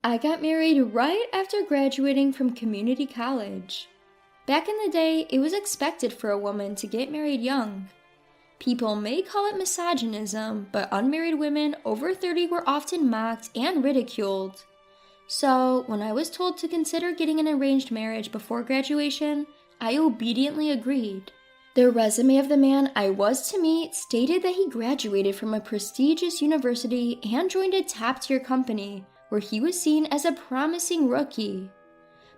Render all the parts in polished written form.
I got married right after graduating from community college. Back in the day, it was expected for a woman to get married young. People may call it misogynism, but unmarried women over 30 were often mocked and ridiculed. So, when I was told to consider getting an arranged marriage before graduation, I obediently agreed. The resume of the man I was to meet stated that he graduated from a prestigious university and joined a top-tier company where he was seen as a promising rookie.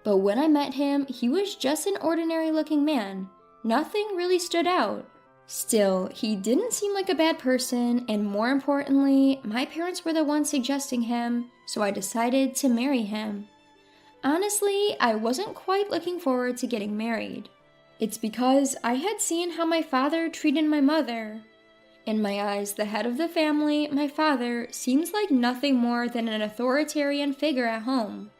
But when I met him, he was just an ordinary-looking man. Nothing really stood out. Still, he didn't seem like a bad person, and more importantly, my parents were the ones suggesting him, so I decided to marry him. Honestly, I wasn't quite looking forward to getting married. It's because I had seen how my father treated my mother. In my eyes, the head of the family, my father, seems like nothing more than an authoritarian figure at home.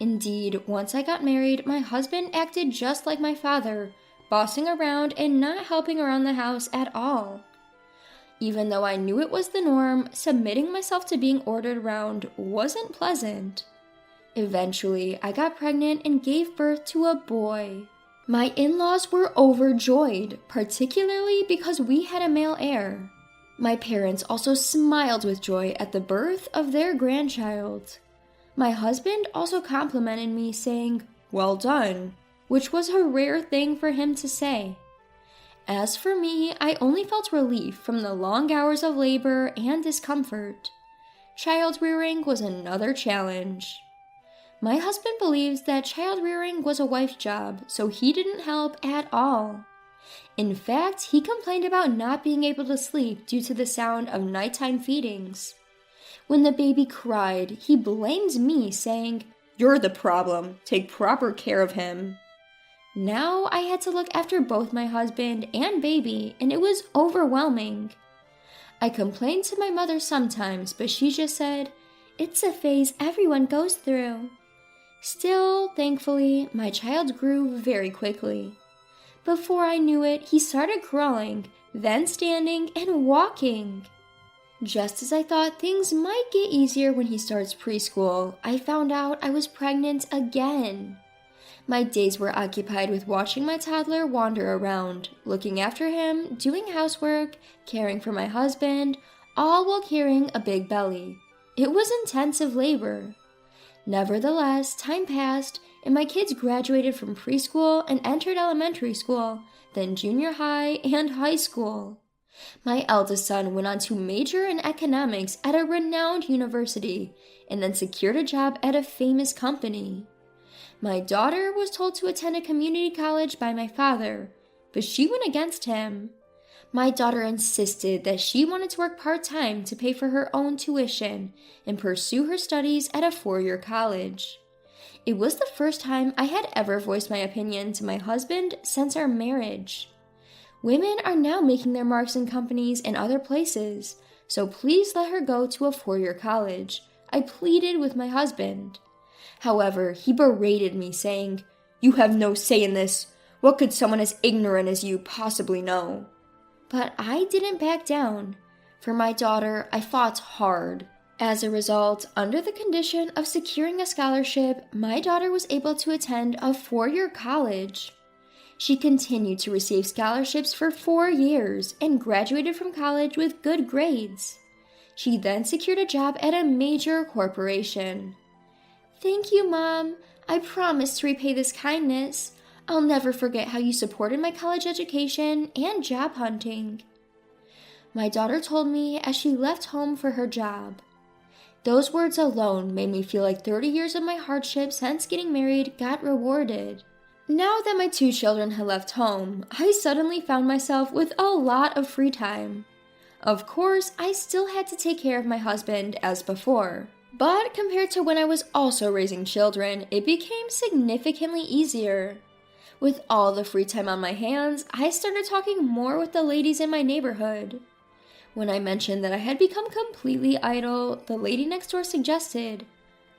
Indeed, once I got married, my husband acted just like my father, bossing around and not helping around the house at all. Even though I knew it was the norm, submitting myself to being ordered around wasn't pleasant. Eventually, I got pregnant and gave birth to a boy. My in-laws were overjoyed, particularly because we had a male heir. My parents also smiled with joy at the birth of their grandchild. My husband also complimented me, saying, "Well done," which was a rare thing for him to say. As for me, I only felt relief from the long hours of labor and discomfort. Child rearing was another challenge. My husband believes that child rearing was a wife's job, so he didn't help at all. In fact, he complained about not being able to sleep due to the sound of nighttime feedings. When the baby cried, he blamed me, saying, "You're the problem. Take proper care of him." Now I had to look after both my husband and baby, and it was overwhelming. I complained to my mother sometimes, but she just said, "It's a phase everyone goes through." Still, thankfully, my child grew very quickly. Before I knew it, he started crawling, then standing and walking. Just as I thought things might get easier when he starts preschool, I found out I was pregnant again. My days were occupied with watching my toddler wander around, looking after him, doing housework, caring for my husband, all while carrying a big belly. It was intensive labor. Nevertheless, time passed, and my kids graduated from preschool and entered elementary school, then junior high and high school. My eldest son went on to major in economics at a renowned university, and then secured a job at a famous company. My daughter was told to attend a community college by my father, but she went against him. My daughter insisted that she wanted to work part-time to pay for her own tuition and pursue her studies at a 4-year college. It was the first time I had ever voiced my opinion to my husband since our marriage. Women are now making their marks in companies and other places, so please let her go to a 4-year college, I pleaded with my husband. However, he berated me, saying, "You have no say in this. What could someone as ignorant as you possibly know?" But I didn't back down. For my daughter, I fought hard. As a result, under the condition of securing a scholarship, my daughter was able to attend a 4-year college. She continued to receive scholarships for 4 years and graduated from college with good grades. She then secured a job at a major corporation. "Thank you, Mom. I promise to repay this kindness. I'll never forget how you supported my college education and job hunting," my daughter told me as she left home for her job. Those words alone made me feel like 30 years of my hardship since getting married got rewarded. Now that my 2 children had left home, I suddenly found myself with a lot of free time. Of course, I still had to take care of my husband as before. But compared to when I was also raising children, it became significantly easier. With all the free time on my hands, I started talking more with the ladies in my neighborhood. When I mentioned that I had become completely idle, the lady next door suggested,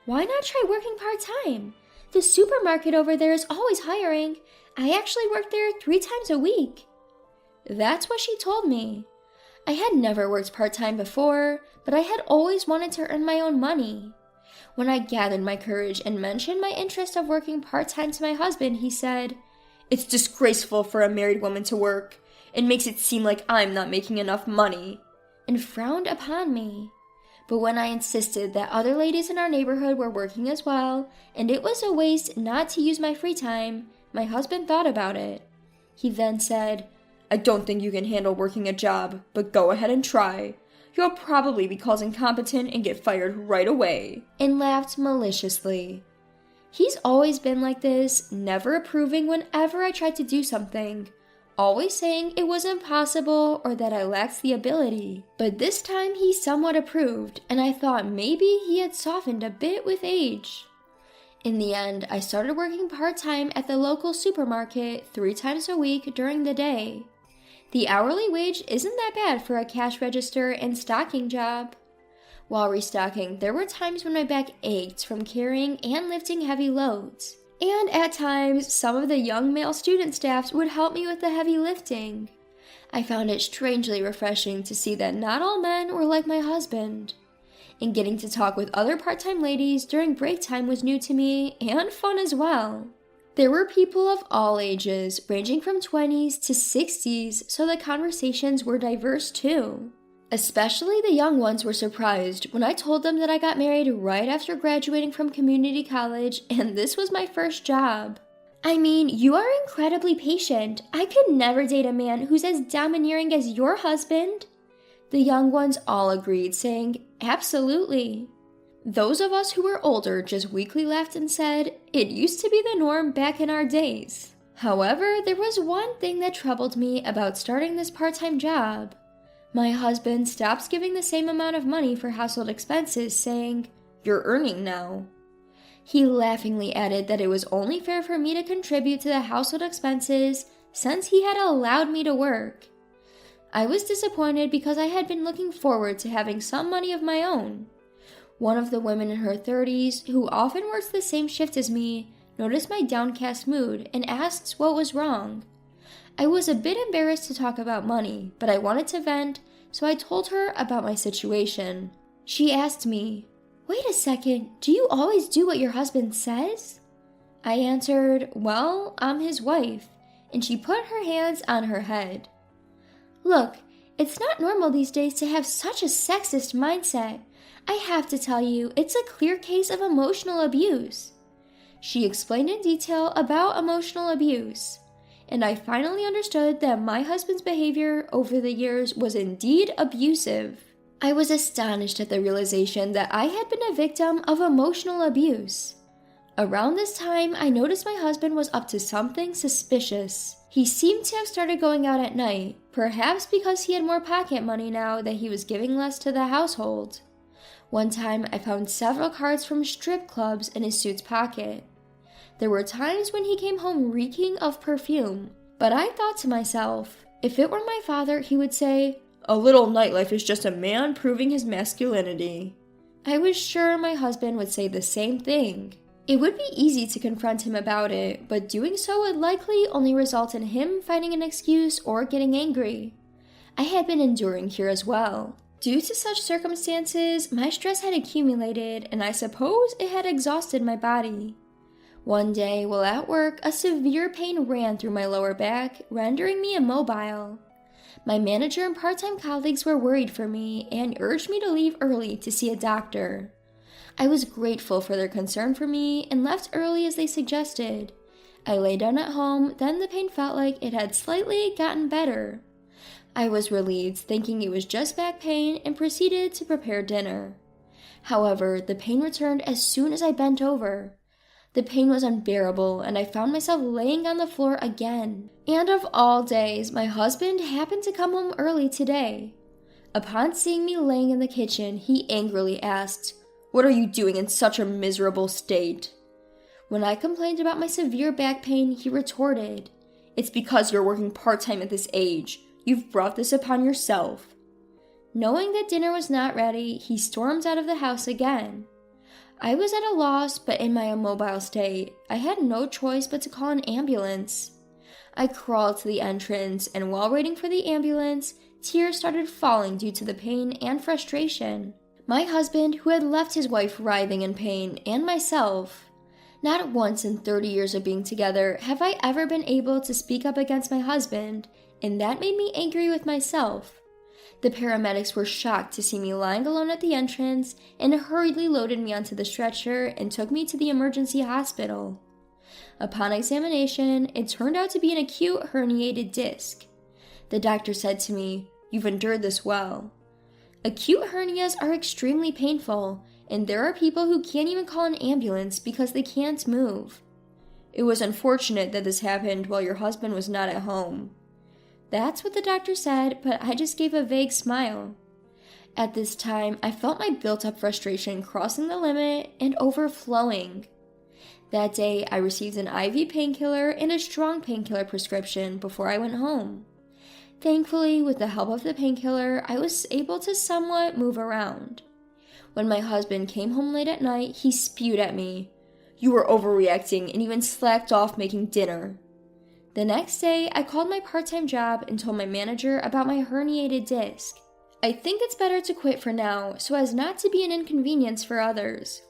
"Why not try working part-time? The supermarket over there is always hiring. I actually work there 3 times a week." That's what she told me. I had never worked part-time before, but I had always wanted to earn my own money. When I gathered my courage and mentioned my interest of working part-time to my husband, he said, "It's disgraceful for a married woman to work. It makes it seem like I'm not making enough money," and frowned upon me. But when I insisted that other ladies in our neighborhood were working as well, and it was a waste not to use my free time, my husband thought about it. He then said, "I don't think you can handle working a job, but go ahead and try. You'll probably be called incompetent and get fired right away," and laughed maliciously. He's always been like this, never approving whenever I tried to do something, always saying it was impossible or that I lacked the ability. But this time he somewhat approved, and I thought maybe he had softened a bit with age. In the end, I started working part-time at the local supermarket 3 times a week during the day. The hourly wage isn't that bad for a cash register and stocking job. While restocking, there were times when my back ached from carrying and lifting heavy loads. And at times, some of the young male student staffs would help me with the heavy lifting. I found it strangely refreshing to see that not all men were like my husband. And getting to talk with other part-time ladies during break time was new to me and fun as well. There were people of all ages, ranging from 20s to 60s, so the conversations were diverse too. Especially the young ones were surprised when I told them that I got married right after graduating from community college and this was my first job. "I mean, you are incredibly patient. I could never date a man who's as domineering as your husband." The young ones all agreed, saying, "Absolutely." Those of us who were older just weakly laughed and said, "It used to be the norm back in our days." However, there was one thing that troubled me about starting this part-time job. My husband stops giving the same amount of money for household expenses, saying, "You're earning now." He laughingly added that it was only fair for me to contribute to the household expenses since he had allowed me to work. I was disappointed because I had been looking forward to having some money of my own. One of the women in her 30s, who often works the same shift as me, noticed my downcast mood and asked what was wrong. I was a bit embarrassed to talk about money, but I wanted to vent, so I told her about my situation. She asked me, "Wait a second, do you always do what your husband says?" I answered, "Well, I'm his wife," and she put her hands on her head. "Look, it's not normal these days to have such a sexist mindset. I have to tell you, it's a clear case of emotional abuse." She explained in detail about emotional abuse, and I finally understood that my husband's behavior over the years was indeed abusive. I was astonished at the realization that I had been a victim of emotional abuse. Around this time, I noticed my husband was up to something suspicious. He seemed to have started going out at night, perhaps because he had more pocket money now that he was giving less to the household. One time, I found several cards from strip clubs in his suit's pocket. There were times when he came home reeking of perfume, but I thought to myself, if it were my father, he would say, "A little nightlife is just a man proving his masculinity." I was sure my husband would say the same thing. It would be easy to confront him about it, but doing so would likely only result in him finding an excuse or getting angry. I had been enduring here as well. Due to such circumstances, my stress had accumulated, and I suppose it had exhausted my body. One day, while at work, a severe pain ran through my lower back, rendering me immobile. My manager and part-time colleagues were worried for me and urged me to leave early to see a doctor. I was grateful for their concern for me and left early as they suggested. I lay down at home, then the pain felt like it had slightly gotten better. I was relieved, thinking it was just back pain, and proceeded to prepare dinner. However, the pain returned as soon as I bent over. The pain was unbearable, and I found myself laying on the floor again. And of all days, my husband happened to come home early today. Upon seeing me laying in the kitchen, he angrily asked, "What are you doing in such a miserable state?" When I complained about my severe back pain, he retorted, "It's because you're working part-time at this age. You've brought this upon yourself." Knowing that dinner was not ready, he stormed out of the house again. I was at a loss, but in my immobile state, I had no choice but to call an ambulance. I crawled to the entrance, and while waiting for the ambulance, tears started falling due to the pain and frustration. My husband, who had left his wife writhing in pain, and myself. Not once in 30 years of being together have I ever been able to speak up against my husband, and that made me angry with myself. The paramedics were shocked to see me lying alone at the entrance and hurriedly loaded me onto the stretcher and took me to the emergency hospital. Upon examination, it turned out to be an acute herniated disc. The doctor said to me, "You've endured this well." Acute hernias are extremely painful, and there are people who can't even call an ambulance because they can't move. It was unfortunate that this happened while your husband was not at home. That's what the doctor said, but I just gave a vague smile. At this time, I felt my built-up frustration crossing the limit and overflowing. That day, I received an IV painkiller and a strong painkiller prescription before I went home. Thankfully, with the help of the painkiller, I was able to somewhat move around. When my husband came home late at night, he spewed at me, "You were overreacting and even slacked off making dinner." The next day, I called my part-time job and told my manager about my herniated disc. I think it's better to quit for now, so as not to be an inconvenience for others.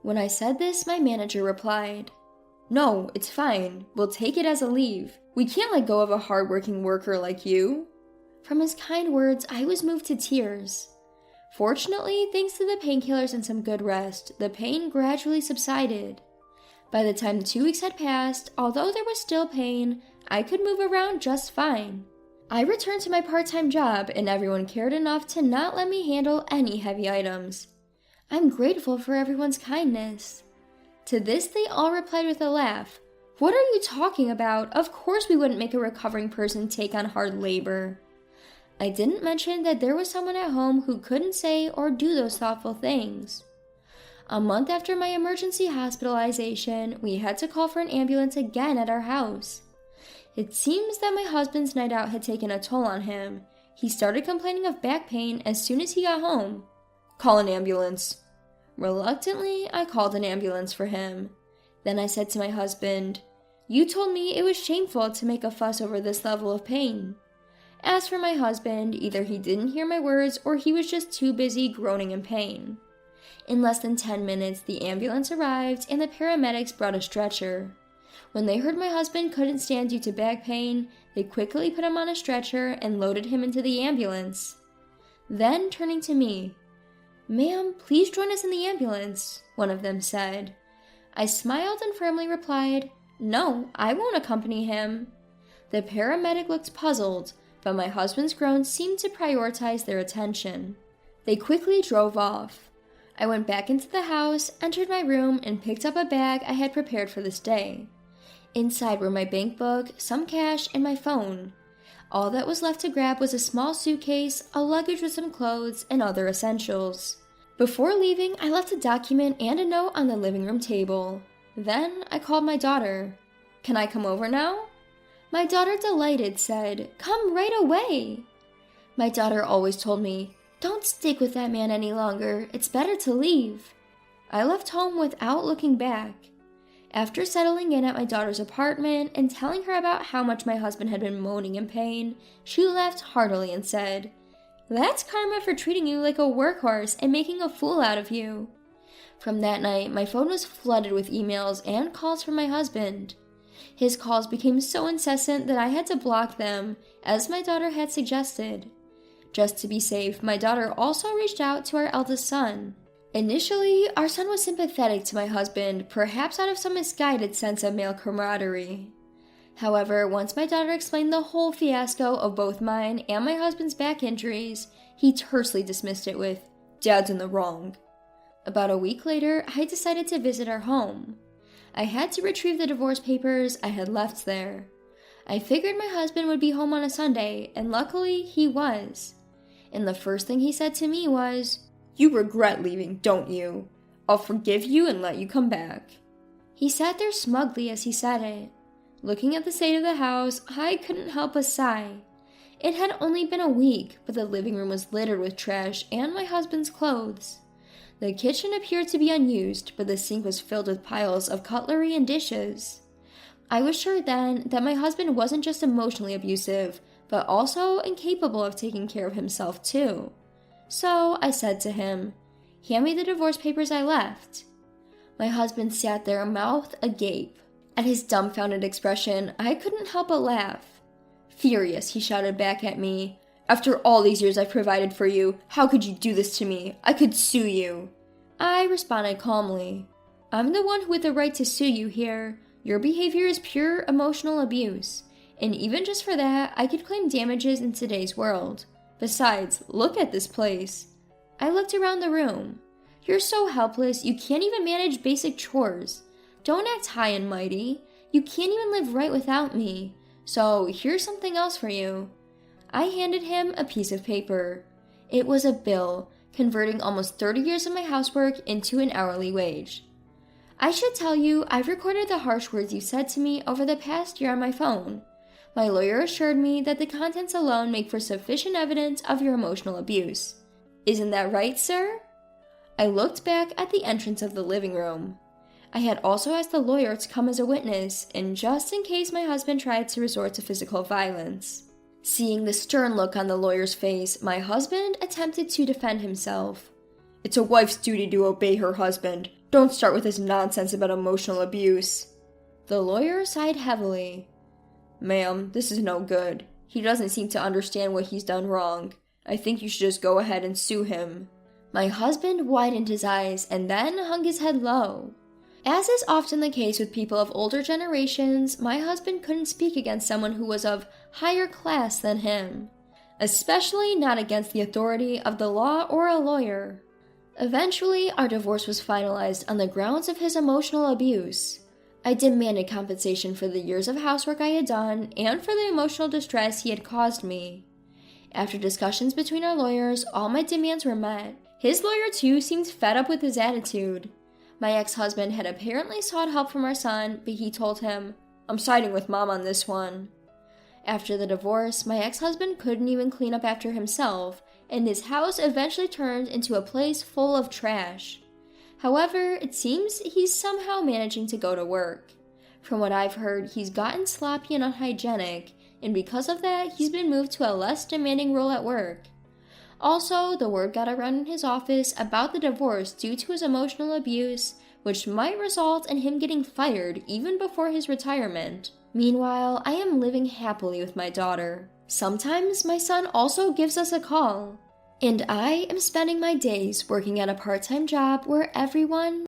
When I said this, my manager replied, "No, it's fine. We'll take it as a leave. We can't let go of a hard-working worker like you." From his kind words, I was moved to tears. Fortunately, thanks to the painkillers and some good rest, the pain gradually subsided. By the time 2 weeks had passed, although there was still pain, I could move around just fine. I returned to my part-time job, and everyone cared enough to not let me handle any heavy items. I'm grateful for everyone's kindness. To this, they all replied with a laugh. "What are you talking about? Of course we wouldn't make a recovering person take on hard labor." I didn't mention that there was someone at home who couldn't say or do those thoughtful things. A month after my emergency hospitalization, we had to call for an ambulance again at our house. It seems that my husband's night out had taken a toll on him. He started complaining of back pain as soon as he got home. "Call an ambulance." Reluctantly, I called an ambulance for him. Then I said to my husband, "You told me it was shameful to make a fuss over this level of pain." As for my husband, either he didn't hear my words or he was just too busy groaning in pain. In less than 10 minutes, the ambulance arrived and the paramedics brought a stretcher. When they heard my husband couldn't stand due to back pain, they quickly put him on a stretcher and loaded him into the ambulance. Then, turning to me, "Ma'am, please join us in the ambulance," one of them said. I smiled and firmly replied, "No, I won't accompany him." The paramedic looked puzzled, but my husband's groans seemed to prioritize their attention. They quickly drove off. I went back into the house, entered my room, and picked up a bag I had prepared for this day. Inside were my bank book, some cash, and my phone. All that was left to grab was a small suitcase, a luggage with some clothes, and other essentials. Before leaving, I left a document and a note on the living room table. Then I called my daughter. "Can I come over now?" My daughter, delighted, said, "Come right away." My daughter always told me, "Don't stick with that man any longer. It's better to leave." I left home without looking back. After settling in at my daughter's apartment and telling her about how much my husband had been moaning in pain, she laughed heartily and said, "That's karma for treating you like a workhorse and making a fool out of you." From that night, my phone was flooded with emails and calls from my husband. His calls became so incessant that I had to block them, as my daughter had suggested. Just to be safe, my daughter also reached out to our eldest son. Initially, our son was sympathetic to my husband, perhaps out of some misguided sense of male camaraderie. However, once my daughter explained the whole fiasco of both mine and my husband's back injuries, he tersely dismissed it with, "Dad's in the wrong." About a week later, I decided to visit our home. I had to retrieve the divorce papers I had left there. I figured my husband would be home on a Sunday, and luckily he was. And the first thing he said to me was, "You regret leaving, don't you? I'll forgive you and let you come back." He sat there smugly as he said it. Looking at the state of the house, I couldn't help but sigh. It had only been a week, but the living room was littered with trash and my husband's clothes. The kitchen appeared to be unused, but the sink was filled with piles of cutlery and dishes. I was sure then that my husband wasn't just emotionally abusive, but also incapable of taking care of himself too. So I said to him, Hand me the divorce papers I left." My husband sat there, mouth agape. At his dumbfounded expression, I couldn't help but laugh. Furious, he shouted back at me, "After all these years I've provided for you, how could you do this to me? I could sue you." I responded calmly, "I'm the one with the right to sue you here. Your behavior is pure emotional abuse, and even just for that, I could claim damages in today's world. Besides, look at this place." I looked around the room. "You're so helpless, you can't even manage basic chores. Don't act high and mighty. You can't even live right without me. So here's something else for you." I handed him a piece of paper. It was a bill, converting almost 30 years of my housework into an hourly wage. "I should tell you, I've recorded the harsh words you said to me over the past year on my phone. My lawyer assured me that the contents alone make for sufficient evidence of your emotional abuse. Isn't that right, sir?" I looked back at the entrance of the living room. I had also asked the lawyer to come as a witness, and just in case my husband tried to resort to physical violence. Seeing the stern look on the lawyer's face, my husband attempted to defend himself. "It's a wife's duty to obey her husband. Don't start with this nonsense about emotional abuse." The lawyer sighed heavily. "Ma'am, this is no good. He doesn't seem to understand what he's done wrong. I think you should just go ahead and sue him." My husband widened his eyes and then hung his head low. As is often the case with people of older generations, my husband couldn't speak against someone who was of higher class than him, especially not against the authority of the law or a lawyer. Eventually, our divorce was finalized on the grounds of his emotional abuse. I demanded compensation for the years of housework I had done and for the emotional distress he had caused me. After discussions between our lawyers, all my demands were met. His lawyer, too, seemed fed up with his attitude. My ex-husband had apparently sought help from our son, but he told him, "I'm siding with Mom on this one." After the divorce, my ex-husband couldn't even clean up after himself, and his house eventually turned into a place full of trash. However, it seems he's somehow managing to go to work. From what I've heard, he's gotten sloppy and unhygienic, and because of that, he's been moved to a less demanding role at work. Also, the word got around in his office about the divorce due to his emotional abuse, which might result in him getting fired even before his retirement. Meanwhile, I am living happily with my daughter. Sometimes my son also gives us a call. And I am spending my days working at a part-time job where everyone